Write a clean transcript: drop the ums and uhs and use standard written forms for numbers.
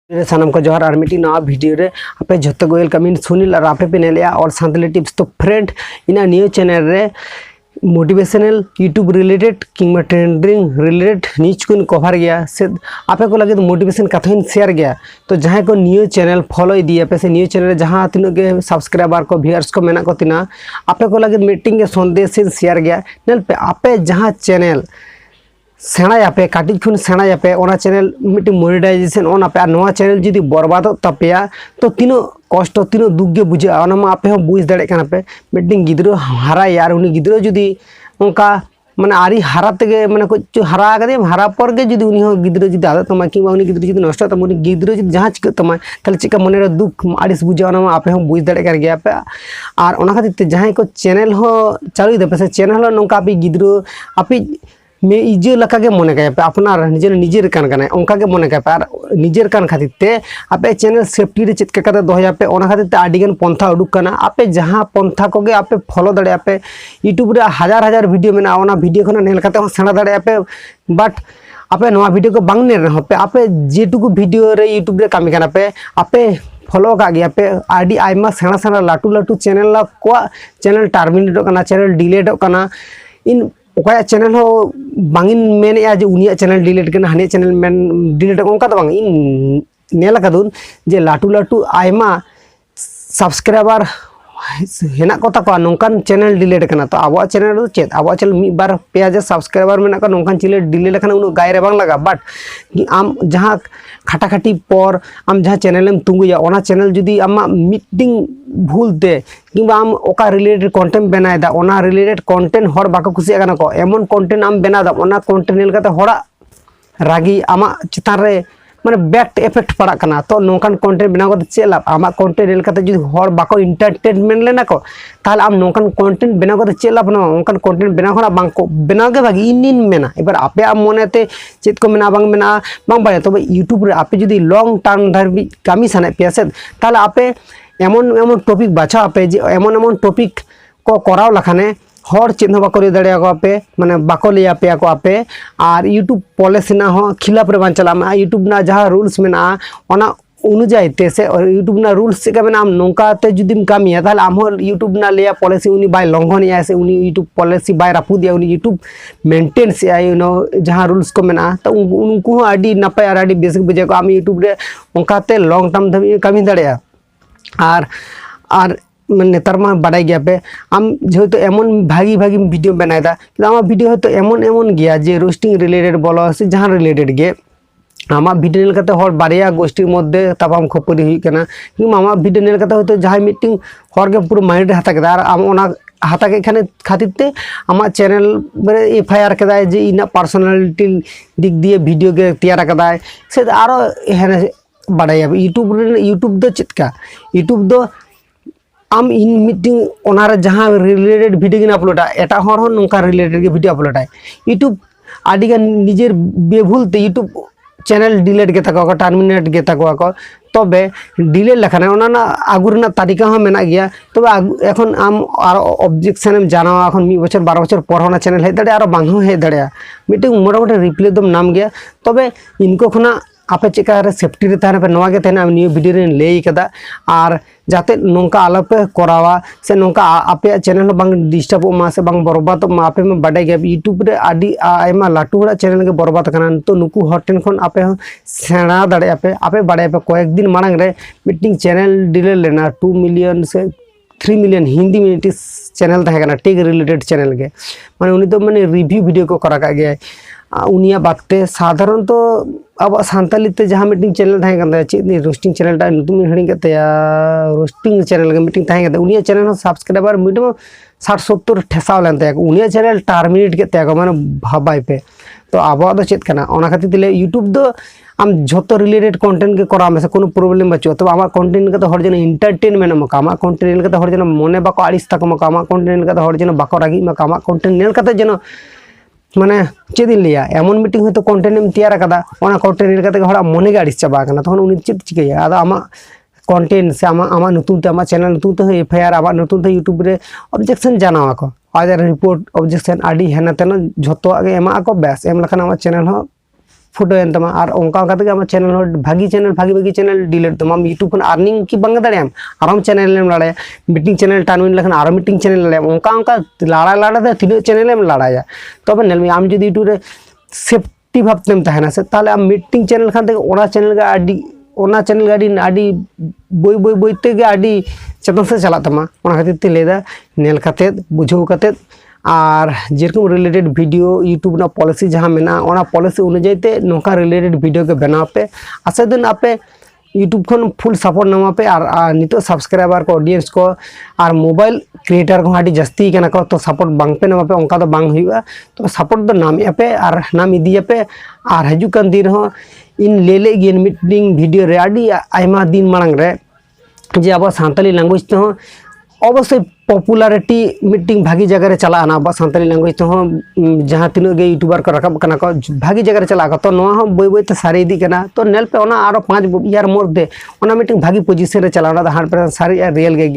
सानम को जोहार और मिट्टी नवा वीडियो रे आपे झोतो गोयल कमिन सुनील और आपे पे नेलिया और सांतली टिप्स। तो फ्रेंड इना न्यू चैनल रे मोटिवेशनल यूट्यूब रिलेटेड किंबा ट्रेंडिंग रिलेटेड न्यूज को कवर गया से आपे को लगे तो मोटिवेशन कथा शेयर गया। तो जहाँ को न्यू चैनल फॉलो इदी पे से न्यू चैनल जहाँ तीनों के सब्सक्राइबर को व्यूअर्स को मेना को तीना आपे को लगे मीटिंग के संदेश शेयर गया नेल पे आपे जहाँ चैनल सेणायापे काटिज खुन सेणायापे ओना चैनल मिट्टी मोनेटाइजेशन ओना पे नवा चैनल जुदी बर्बाद तपेया तो तीनों कष्ट तीनों दुख गे बुझा ओना मा आपे बुझ दाड़े काना पे मिट्टी गिद्रो हारा यार उनी गिद्रो जुदी उनका माने आरी हारा तेगे माने कुछ हारा कदे हारा पर गे जुदी उनी हो गिद्रो जुदी आदत तमा कि उनी गिद्रो जुदी नष्ट तमा उनी गिद्रो जुदी जहाँ चिक तमा ताले चिका मने रे दुख आड़िस बुझा ओना मा आपे बुझ दाड़े कर गया पे और ओना खातिर ते जहाँ को चैनल हो चालू दे पे चैनल हो नोंका आपे गिद्रो आपे मे इजे लका के मने गए पे अपना निजेर कान काना उनका के मने गए पे और निजेर कान खातिर ते आपे चैनल सेफ्टी रे चित का दोहया पे ओना खातिर ते आडिगन पंथा उडुक काना आपे जहां पंथा को गे आपे फॉलो दड़े आपे यूट्यूब रे हजार हजार वीडियो मेना ओना वीडियो खना नेल काते हो सेना दड़े आपे बट आपे नवा वीडियो को बांग ने रहो पे आपे जेटुकु वीडियो रे यूट्यूब रे कामी काना पे आपे फॉलो का गया पे आडी आइमा सेना सेना लाटू लाटू चैनल ला को चैनल टर्मिनेट काना चैनल डिलीट काना इन ओका चैनल हो बांगिन मेन या जो उनिया चैनल डिलीट करना हने चैनल मेन डिलीट उनका तो बांग इन नेला कदुन जे लाटू लाटू आइमा सब्सक्राइबर हेना कोता को नोंकान चैनल डिलीट करना तो आबो चैनल दो चेत आबो चैनल मी बार पे हजार सब्सक्राइबर मेना को नोंकान चैनल डिलीट करना उनो गाय रे बांग लगा बट आम जहां खाटा खाटी पर आम जहां चैनल एम तुंगुया ओना चैनल जुदी आमा मीटिंग भूल दे किंबा आम ओका रिलेटेड कंटेंट बनाय दा ओना रिलेटेड कंटेंट हर बाको खुशिया काना को एमन कंटेंट आम बना दा ओना कंटेंट नेल काते हड़ा रागी आमा चितान रे माने बैक इफेक्ट पड़ा कना तो नोंकान कंटेंट बनाव कते चे लाभ आमा कंटेंट नेल काते जुदी हर बाको एंटरटेनमेंट लेना को ताहले आम नोंकान कंटेंट बनाव कते चे लाभ ना ओंकान कंटेंट बनाव खना बांग को बनाव के भागी इन मेना एबार आपे आम मोनेते चेत को मेना बांग बाड़े तबे यूट्यूब रे आपे जुदी लॉन्ग टर्म धारबी कामी साने पे से ताहले आपे एमन एमन टॉपिक बाछा आपे जे एमन एमन टॉपिक को कराव लखाने हर चेत हो बाको दाड़े को आपे माने बाको लिया पे को आपे और यूट्यूब पॉलिसी ना हो खिलाफ रे बान चला यूट्यूब ना जहां रूल्स मेना ओना अनुजाई ते से और यूट्यूब ना रूल्स से का मेना आम नोंका ते जुदीम कामिया ताहले आम हो यूट्यूब ना लिया पॉलिसी उनी बाय लंघन या से उनी यूट्यूब पॉलिसी बाय रापू दिया उनी यूट्यूब मेंटेन से यू नो जहां रूल्स को मेना तो उनको आडी नपाय और आडी बेसिक बुझे को आम यूट्यूब रे ओंका ते लॉन्ग टर्म धबी कामी दाड़ेया और नेतार मा बाड़ाई गया पे आम जेहेतु एमन भागी भागी वीडियो बनायदा कि आमा वीडियो तो एमन एमन गया जे रोस्टिंग रिलेटेड बोलो से जहां रिलेटेड गे आमा वीडियो नेल काते हर बारिया गोष्ठी मध्य तापाम खपरी हुई कना कि आमा वीडियो नेल काते होतो जहां मीटिंग हर के पूरा माइंड हाता केदा और आम ओना हाता के खाने खातिर ते आमा चैनल रे एफआईआर केदा जे इना पर्सनालिटी दिक दिए वीडियो के तैयार कदा से आरो हेने बाड़ाया यूट्यूब दो चितका यूट्यूब दो आम इन मीटिंग ओनारे जहां रिलेटेड वीडियो गिन अपलोडा एटा हर हो नोंका रिलेटेड के वीडियो अपलोड है यूट्यूब आडिगा निजेर बेभूल ते यूट्यूब चैनल डिलीट के तको टर्मिनेट के तको तबे डिलीट लखाना ओना ना आगु रना तारिका हो मेना गया तबे एखन आम आरो ऑब्जेक्शन एम जानावा एखन 1 बछर 12 बछर पर होना चैनल हे दाड़े आरो बांग हो हे दाड़े मीटिंग मोटामुटी रिप्ले दम नाम गया तबे इनको खना आपे चेका रे सेफ्टी रे ताने पे नवा के ताने आम न्यू वीडियो रे लेई कदा और जाते नोंका आलो पे करावा से नोंका आपे चैनल बांग डिस्टर्ब मा से बांग बर्बाद मा आपे में बाडे गया यूट्यूब रे आडी आयमा लाटू हड़ा चैनल के बर्बाद कना तो नुकु हटेन खन आपे सेना दाड़े आपे बाडे पे कয়েক दिन मांग रे मीटिंग चैनल डिलीट लेना 2 मिलियन से 3 मिलियन हिंदी मिनिट चैनल था टेक रिलेटेड चैनल के माने उनी तो माने रिव्यू वीडियो को करा का गया उनिया बाते साधारण तो अब सानताली ते जहां मीटिंग चैनल था गंदा चे रोस्टिंग चैनल टा नुतुम हणी के रोस्टिंग चैनल के मीटिंग था गंदा उनिया चैनल सब्सक्राइबर मीडियम 60-70 ठेसाव लेनते उनिया चैनल टर्मिनेट के माने भाबाई पे तो आबो दो चेत कना ओना खातिर दिले यूट्यूब दो आम झोतो रिलेटेड कंटेंट के करा में से कोनो प्रॉब्लम बचो तो आमा कंटेंट के तो हर जन एंटरटेनमेंट मका आमा कंटेंट के तो हर जन मने बाको आड़िस तक मका आमा कंटेंट के तो हर जन बाको रागी मका आमा कंटेंट नेल कते जन माने चेद लिया एमन मीटिंग हो तो कंटेंट एम तैयार कदा ओना कंटेंट नेल कते हड़ा मने के आड़िस चाबा कना तखन उनी चेद चिकैया आदा आमा कंटेंट से आमा नतुन ते आमा चैनल नतुन ते एफआईआर आमा नतुन ते यूट्यूब रे ऑब्जेक्शन जानावा को आदर रिपोर्ट ऑब्जेक्शन आडी हेना तेना झोतो आगे एमा को बेस एम लखना आमा चैनल हो फोटो एन तमा और ओंका ओंका तेगे आम चैनल भागी चैनल डिलीट तमा यूट्यूब खन अर्निंग की बांग दाड़ेयाम आराम चैनल एम लड़ाया मीटिंग चैनल टानुइन लखन आरो मीटिंग चैनल लड़ाया ओंका ओंका लड़ा तीन चैनल एम लड़ाया तब नेल आम जो यूट्यूब रे सेफ्टी भावतेम तहना से ताले आम मीटिंग चैनल खान तेगे ओना चैनल गा आडी ओना चैनल गाड़ी आडी बोई तेगे आडी चतन से चला तमा ओना खातिर ते लेदा नेल काते बुझाव काते और जेरकम रिलेटेड वीडियो यूट्यूब ना पॉलिसी जहाँ मेना ओना पॉलिसी अनुयायी ते नोका रिलेटेड वीडियो के बनाव पे आशा दिन आपे यूट्यूब खन फुल सपोर्ट नामा पे और नितो सब्सक्राइबर को ऑडियंस को और मोबाइल क्रिएटर को आडी जस्ती केना को तो सपोर्ट बांग पे नामा पे ओंका तो बांग हुआ तो सपोर्ट दो नाम पे और नाम इदिया पे और हजू कान दिन हो इन लेले गेन मीटिंग वीडियो रे आडी आयमा दिन मांग रे जे अब सानताली लैंग्वेज तो अवश्य पॉपुलरिटी मीटिंग भागी जगह रे चला ना अब सानताली लैंग्वेज तो जहाँ तीन गे यूट्यूबर को रकब कना को भागी जगह रे चला तो नोआ हो बोई बोई ते सारी इदी कना तो नेल पे ओना आरो 5 ईयर मोर दे ओना मीटिंग भागी पोजीशन रे चला ओना 100% सारी रियल गे